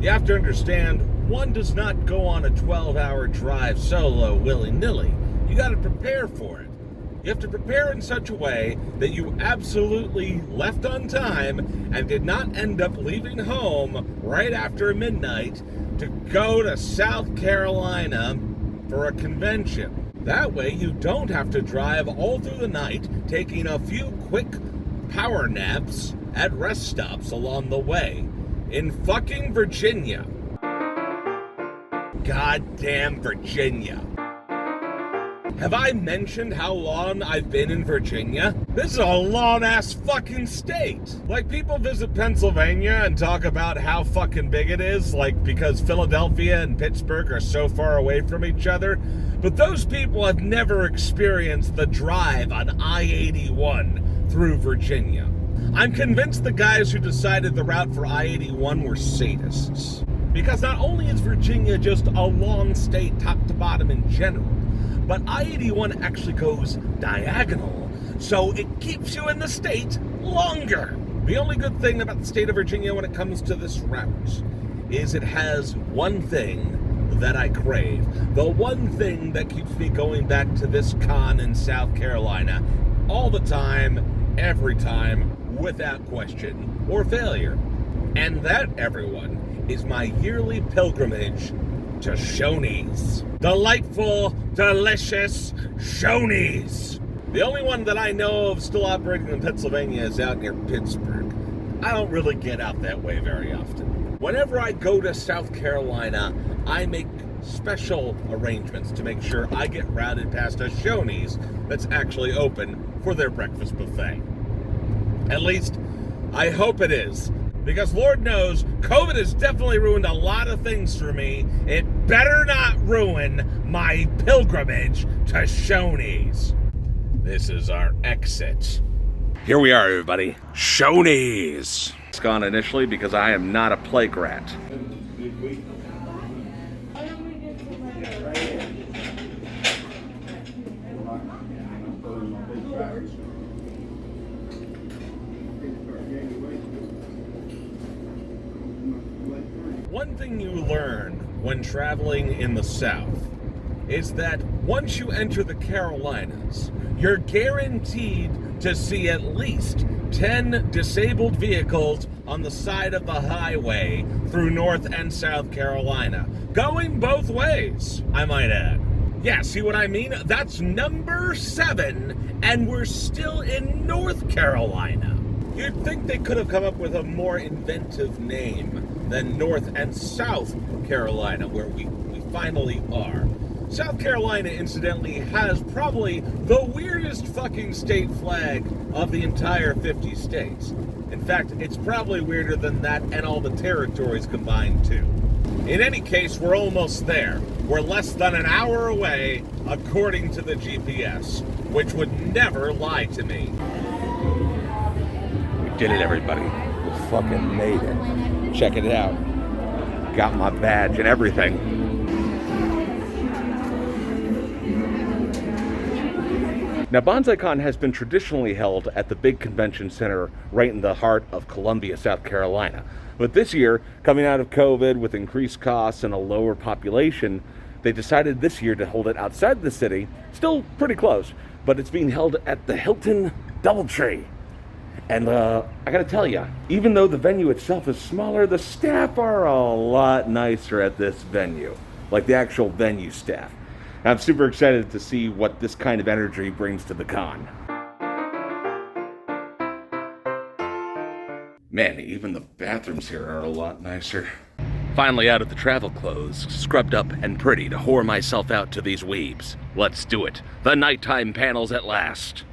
You have to understand, one does not go on a 12-hour drive solo willy-nilly. You got to prepare for it. You have to prepare in such a way that you absolutely left on time and did not end up leaving home right after midnight to go to South Carolina for a convention. That way you don't have to drive all through the night, taking a few quick power naps at rest stops along the way. In fucking Virginia. Goddamn Virginia. Have I mentioned how long I've been in Virginia? This is a long-ass fucking state. Like, people visit Pennsylvania and talk about how fucking big it is, like, because Philadelphia and Pittsburgh are so far away from each other. But those people have never experienced the drive on I-81 through Virginia. I'm convinced the guys who decided the route for I-81 were sadists. Because not only is Virginia just a long state top to bottom in general, but I-81 actually goes diagonal, so it keeps you in the state longer. The only good thing about the state of Virginia when it comes to this route is it has one thing that I crave. The one thing that keeps me going back to this con in South Carolina all the time, every time, without question or failure. And that, everyone, is my yearly pilgrimage to Shoney's. Delightful, delicious Shoney's. The only one that I know of still operating in Pennsylvania is out near Pittsburgh. I don't really get out that way very often. Whenever I go to South Carolina, I make special arrangements to make sure I get routed past a Shoney's that's actually open for their breakfast buffet. At least, I hope it is. Because Lord knows, COVID has definitely ruined a lot of things for me. It better not ruin my pilgrimage to Shoney's. This is our exit. Here we are, everybody. Shoney's. It's gone initially because I am not a plague rat. One thing you learn when traveling in the South is that once you enter the Carolinas, you're guaranteed to see at least 10 disabled vehicles on the side of the highway through North and South Carolina. Going both ways, I might add. Yeah, see what I mean? That's number 7, and we're still in North Carolina. You'd think they could have come up with a more inventive name than North and South Carolina, where we finally are. South Carolina, incidentally, has probably the weirdest fucking state flag of the entire 50 states. In fact, it's probably weirder than that and all the territories combined, too. In any case, we're almost there. We're less than an hour away, according to the GPS, which would never lie to me. We did it, everybody. We fucking made it. Check it out. Got my badge and everything. Now, Banzaicon has been traditionally held at the big convention center right in the heart of Columbia, South Carolina. But this year, coming out of COVID with increased costs and a lower population, they decided this year to hold it outside the city. Still pretty close, but it's being held at the Hilton DoubleTree. And I gotta tell you, even though the venue itself is smaller, the staff are a lot nicer at this venue. Like the actual venue staff. I'm super excited to see what this kind of energy brings to the con. Man, even the bathrooms here are a lot nicer. Finally out of the travel clothes, scrubbed up and pretty to whore myself out to these weebs. Let's do it. The nighttime panels at last.